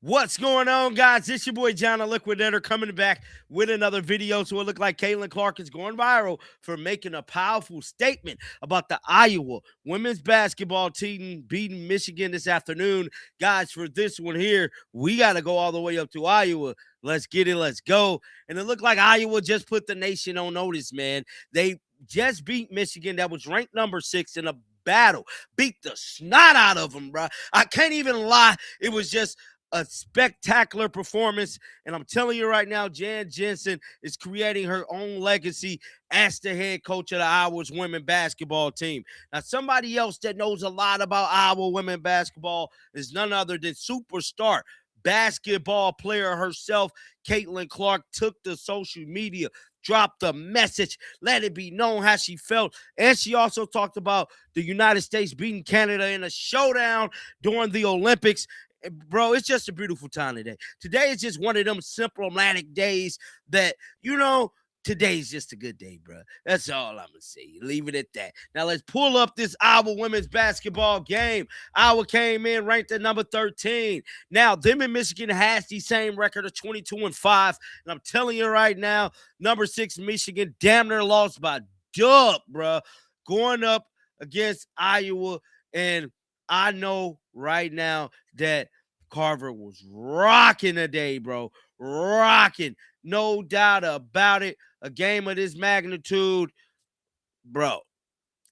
What's going on, guys? It's your boy John, the Liquidator, coming back with another video. So it looked like Caitlin Clark is going viral for making a powerful statement about the Iowa women's basketball team beating Michigan this afternoon. Guys, for this one here, we got to go all the way up to Iowa. Let's get it. Let's go. And it looked like Iowa just put the nation on notice, man. They just beat Michigan, that was ranked number 6 in a battle. Beat the snot out of them, bro. I can't even lie. It was just a spectacular performance. And I'm telling you right now, Jan Jensen is creating her own legacy as the head coach of the Iowa's women basketball team. Now, somebody else that knows a lot about Iowa women basketball is none other than superstar basketball player herself, Caitlin Clark, took to social media, dropped a message, let it be known how she felt. And she also talked about the United States beating Canada in a showdown during the Olympics. Bro, it's just a beautiful time today. Today is just one of them symptomatic days that, today's just a good day, bro. That's all I'm going to say. Leave it at that. Now, let's pull up this Iowa women's basketball game. Iowa came in ranked at number 13. Now, them in Michigan has the same record of 22-5. And I'm telling you right now, number 6 Michigan damn near lost by dub, bro. Going up against Iowa. And I know right now that Carver was rocking today, bro. Rocking. No doubt about it. A game of this magnitude, bro.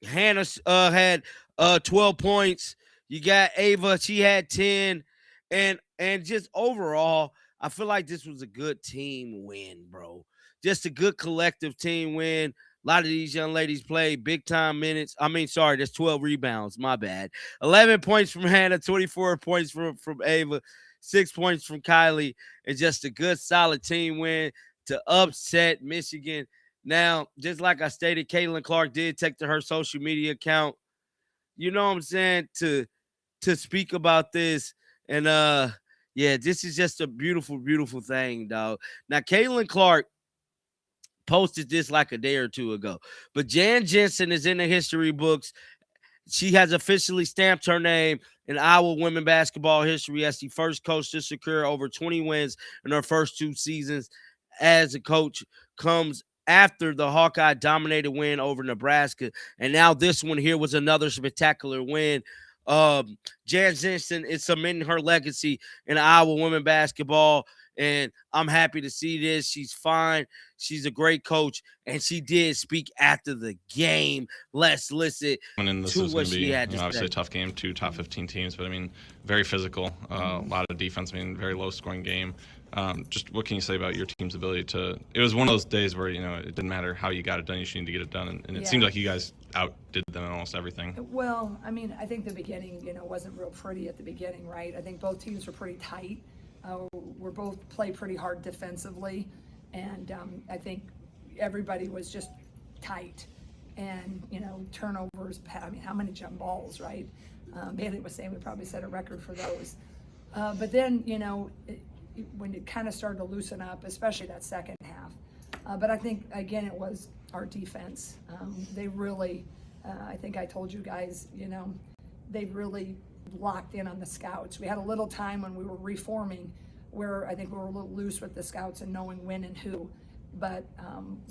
Hannah had 12 points. You got Ava, she had 10. And just overall, I feel like this was a good team win, bro. Just a good collective team win. A lot of these young ladies played big time minutes. There's 12 rebounds. My bad. 11 points from Hannah, 24 points from Ava, 6 points from Kylie. And just a good, solid team win to upset Michigan. Now, just like I stated, Caitlin Clark did take to her social media account, you know what I'm saying, to speak about this. And yeah, this is just a beautiful, beautiful thing, dog. Now, Caitlin Clark posted this like a day or two ago. But Jan Jensen is in the history books. She has officially stamped her name in Iowa women basketball history as the first coach to secure over 20 wins in her first 2 seasons as a coach. Comes after the Hawkeye dominated win over Nebraska. And now this one here was another spectacular win. Jan Jensen is cementing her legacy in Iowa women basketball. And I'm happy to see this. She's fine. She's a great coach. And she did speak after the game. Let's listen And this to is what going to be, she had to obviously say. a tough game, 2 top 15 teams, but I mean, very physical, a lot of defense. I mean, very low scoring game. Just what can you say about your team's ability to? It was one of those days where it didn't matter how you got it done; you just need to get it done, and it seemed like you guys outdid them in almost everything. Well, I mean, I think the beginning, wasn't real pretty at the beginning, right? I think both teams were pretty tight. We're both play pretty hard defensively, and I think everybody was just tight. And turnovers. I mean, how many jump balls, right? Bailey was saying we probably set a record for those. But then, when it kind of started to loosen up, especially that second half. But I think, again, it was our defense. They really, I think I told you guys, they really locked in on the scouts. We had a little time when we were reforming where I think we were a little loose with the scouts and knowing when and who. But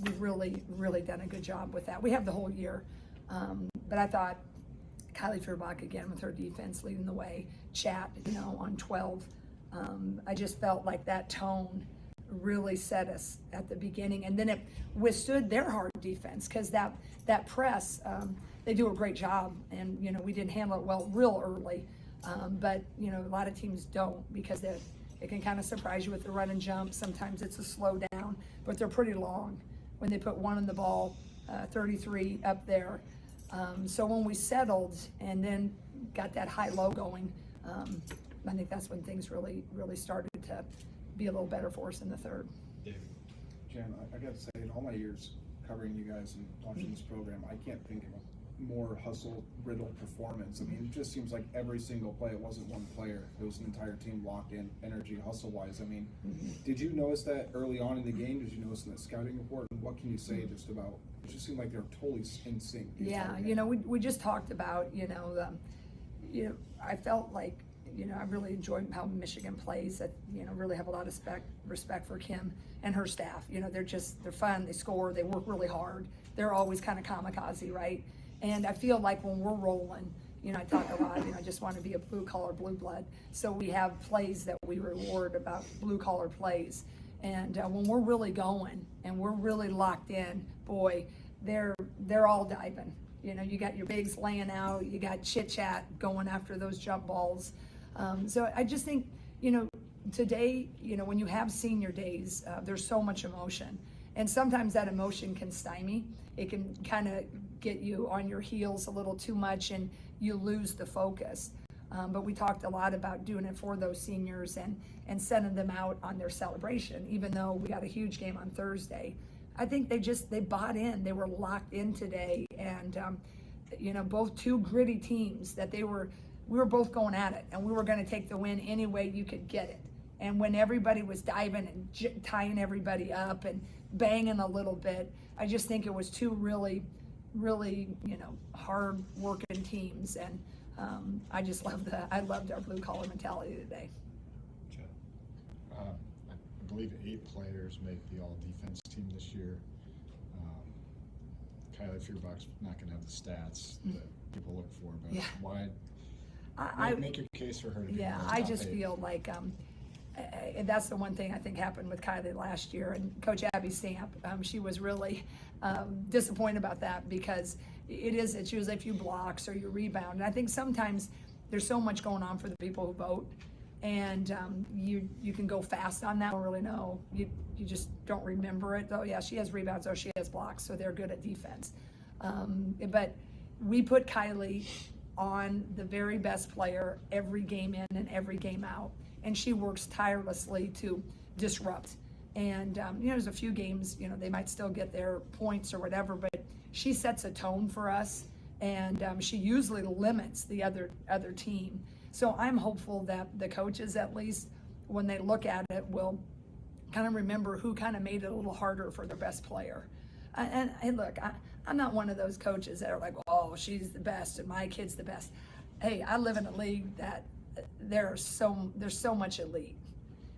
we've really, really done a good job with that. We have the whole year. But I thought Kylie Furbach, again, with her defense leading the way, Chat, on 12. I just felt like that tone really set us at the beginning. And then it withstood their hard defense because that press, they do a great job. And, we didn't handle it well real early. But, a lot of teams don't because it can kind of surprise you with the run and jump. Sometimes it's a slow down, but they're pretty long when they put one in the ball, 33 up there. So when we settled and then got that high-low going, I think that's when things really, really started to be a little better for us in the third. David. Jan, I got to say, in all my years covering you guys and watching this program, I can't think of a more hustle-riddled performance. I mean, it just seems like every single play, it wasn't one player. It was an entire team locked in, energy, hustle-wise. I mean, did you notice that early on in the game? Did you notice in that scouting report? And what can you say just about, it just seemed like they were totally in sync. Yeah, we just talked about, I felt like, I really enjoy how Michigan plays. I, really have a lot of respect for Kim and her staff. They're fun, they score, they work really hard. They're always kind of kamikaze, right? And I feel like when we're rolling, I talk a lot, I just want to be a blue collar, blue blood. So we have plays that we reward about blue collar plays. And when we're really going and we're really locked in, boy, they're all diving. You got your bigs laying out, you got chit chat going after those jump balls. So I just think, today, when you have senior days, there's so much emotion. And sometimes that emotion can stymie. It can kind of get you on your heels a little too much and you lose the focus. But we talked a lot about doing it for those seniors and sending them out on their celebration, even though we got a huge game on Thursday. I think they bought in, they were locked in today, and both two gritty teams that we were both going at it, and we were going to take the win any way you could get it. And when everybody was diving and tying everybody up and banging a little bit, I just think it was two really, really, hard working teams, and I just loved our blue collar mentality today. I believe 8 players make the all-defense team this year. Kylie Feuerbach's not going to have the stats that people look for, but Yeah. why make your case for her to be Yeah, in the I top just 8? feel like that's the one thing I think happened with Kylie last year, and Coach Abby Stamp, she was really disappointed about that because it's usually a few blocks or you rebound. And I think sometimes there's so much going on for the people who vote, and you can go fast on that. I don't really know. You just don't remember it. Oh yeah, she has rebounds. Oh, she has blocks. So they're good at defense. But we put Kylie on the very best player every game in and every game out, and she works tirelessly to disrupt. And there's a few games, they might still get their points or whatever, but she sets a tone for us, and she usually limits the other team. So I'm hopeful that the coaches, at least when they look at it, will kind of remember who kind of made it a little harder for their best player. And look, I'm not one of those coaches that are like, oh, she's the best and my kid's the best. Hey, I live in a league that there's so much elite.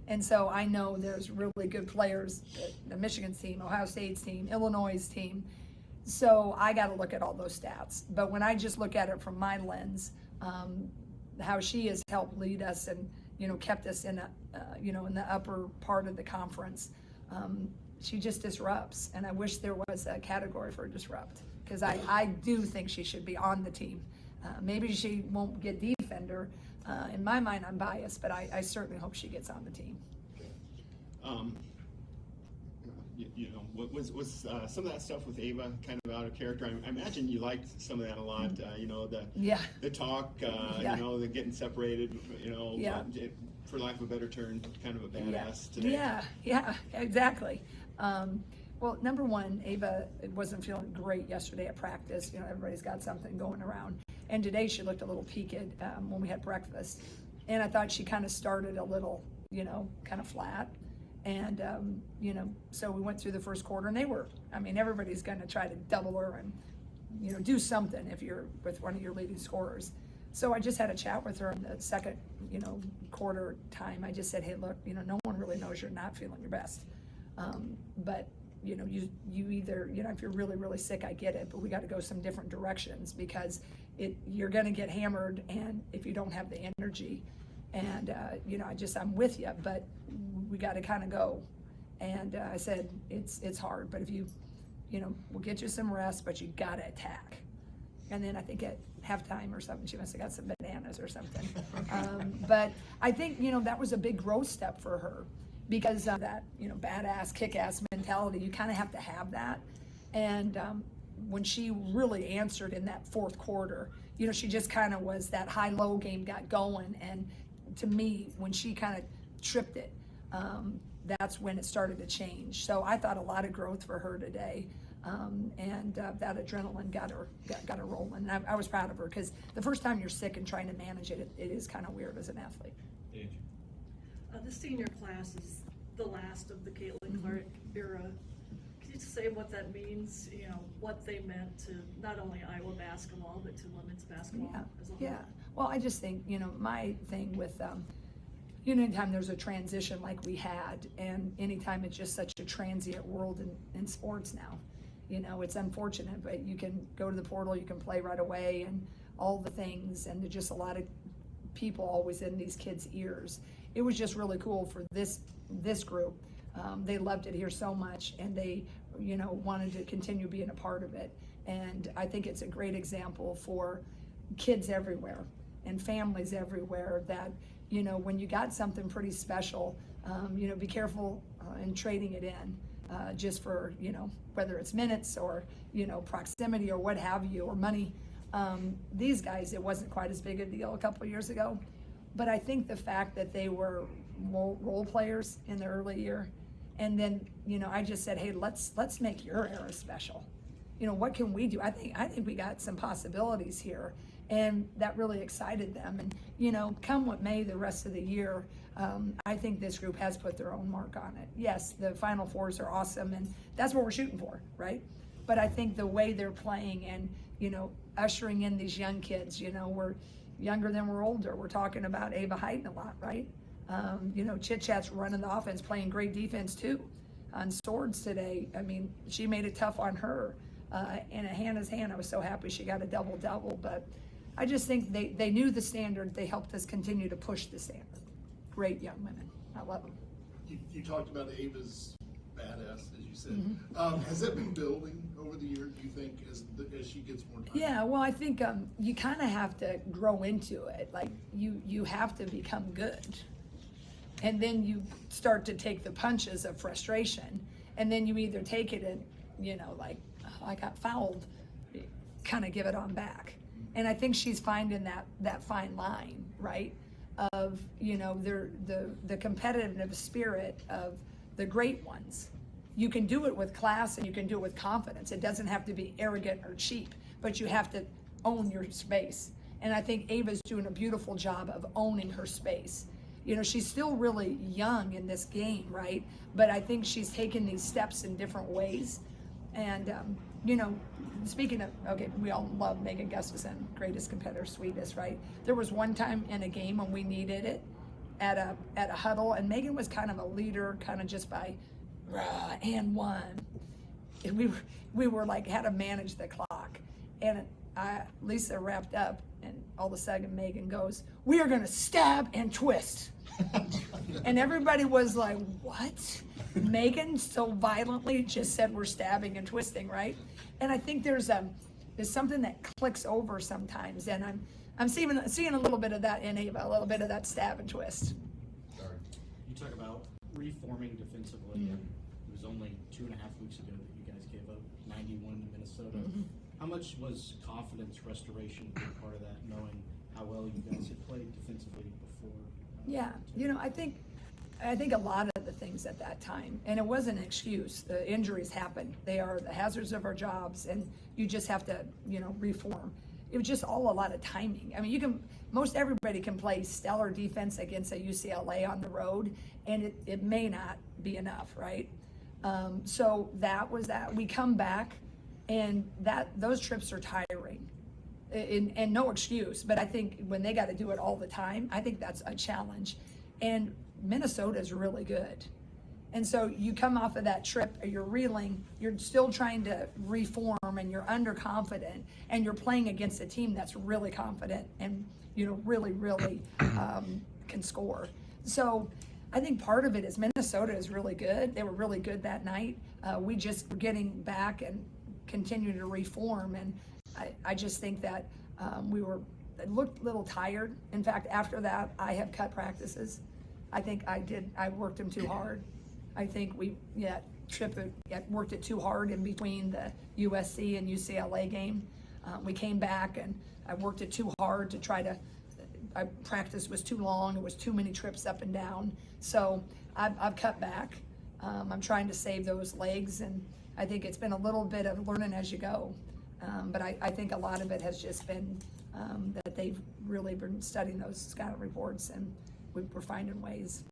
And so I know there's really good players, the Michigan's team, Ohio State's team, Illinois' team. So I got to look at all those stats. But when I just look at it from my lens, how she has helped lead us and kept us in in the upper part of the conference, she just disrupts. And I wish there was a category for disrupt, because I do think she should be on the team. Maybe she won't get defender. In my mind, I'm biased, but I certainly hope she gets on the team. Was some of that stuff with Ava kind of out of character? I imagine you liked some of that a lot. The talk, the getting separated. For lack of a better term, kind of a badass today. Yeah, exactly. Well, number one, Ava wasn't feeling great yesterday at practice. Everybody's got something going around. And today she looked a little peaked when we had breakfast. And I thought she kind of started a little, kind of flat. And, so we went through the first quarter, and everybody's going to try to double her and, do something if you're with one of your leading scorers. So I just had a chat with her in the second, quarter time. I just said, hey, look, no one really knows you're not feeling your best. But you either, if you're really, really sick, I get it, but we got to go some different directions, because you're going to get hammered, and if you don't have the energy, and I'm with you, but we got to kind of go. And I said, it's hard, but if we'll get you some rest, but you got to attack. And then I think at halftime or something, she must have got some bananas or something. But I think, that was a big growth step for her, because that, badass, kick-ass mentality, you kind of have to have that. And when she really answered in that fourth quarter, she just kind of was, that high-low game got going. And to me, when she kind of tripped it, that's when it started to change. So I thought a lot of growth for her today. And that adrenaline got her rolling. And I was proud of her, because the first time you're sick and trying to manage it, it is kind of weird as an athlete. The senior class is the last of the Caitlin Clark era. Can you say what that means, what they meant to not only Iowa basketball, but to women's basketball as a whole? Yeah. Well, I just think, my thing with, anytime there's a transition like we had, and anytime it's just such a transient world in sports now, it's unfortunate, but you can go to the portal, you can play right away, and all the things, and there's just a lot of people always in these kids' ears. It was just really cool for this group. They loved it here so much, and they, wanted to continue being a part of it. And I think it's a great example for kids everywhere and families everywhere that, when you got something pretty special, be careful in trading it in, just for, whether it's minutes or, proximity or what have you, or money. These guys, it wasn't quite as big a deal a couple of years ago, but I think the fact that they were role players in the early year, and then, I just said, hey, let's make your era special. What can we do? I think we got some possibilities here, and that really excited them. And, come what may the rest of the year, I think this group has put their own mark on it. Yes, the Final Fours are awesome, and that's what we're shooting for, right? But I think the way they're playing and, ushering in these young kids, we're younger than we're older. We're talking about Ava Heighton a lot, right? Chit Chat's running the offense, playing great defense too. On Swords today, I mean, she made it tough on her. And at Hannah's hand, I was so happy she got a double-double. But I just think they knew the standard. They helped us continue to push the standard. Great young women. I love them. You talked about Ava's badass, as you said. Has that been building over the year, do you think, as she gets more time? Yeah, well, I think you kind of have to grow into it. Like, you have to become good. And then you start to take the punches of frustration. And then you either take it and, like, oh, I got fouled, kind of give it on back. And I think she's finding that fine line, right? Of, the competitive spirit of the great ones. You can do it with class and you can do it with confidence. It doesn't have to be arrogant or cheap, but you have to own your space. And I think Ava's doing a beautiful job of owning her space. She's still really young in this game, right? But I think she's taken these steps in different ways. And, speaking of, okay, we all love Megan Gustafson, greatest competitor, sweetest, right? There was one time in a game when we needed it at a huddle, and Megan was kind of a leader, kind of just by, and one. And we were like, had to manage the clock. And Lisa wrapped up, and all of a sudden Megan goes, "We are gonna stab and twist." And everybody was like, what? Megan so violently just said we're stabbing and twisting, right? And I think there's something that clicks over sometimes, and I'm seeing a little bit of that in Ava, a little bit of that stab and twist. Sorry. You talk about reforming defensively, and it was only 2.5 weeks ago that you guys gave up 91 to Minnesota. How much was confidence restoration a big part of that, knowing how well you guys had played defensively before? Yeah, I think a lot of the things at that time, and it wasn't an excuse. The injuries happen. They are the hazards of our jobs, and you just have to, reform. It was just all a lot of timing. I mean, most everybody can play stellar defense against a UCLA on the road, and it may not be enough, right? So that was that. We come back, and those trips are tiring. And no excuse, but I think when they got to do it all the time, I think that's a challenge. And Minnesota is really good. And so you come off of that trip, you're reeling, you're still trying to reform, and you're underconfident, and you're playing against a team that's really confident and, really, really can score. So I think part of it is Minnesota is really good. They were really good that night. We just were getting back and continue to reform. And I just think that it looked a little tired. In fact, after that, I have cut practices. I think I worked them too hard. I think worked it too hard in between the USC and UCLA game. We came back and I worked it too hard to practice was too long. It was too many trips up and down. So I've cut back. I'm trying to save those legs, and I think it's been a little bit of learning as you go. But I think a lot of it has just been that they've really been studying those scouting reports, and we're finding ways.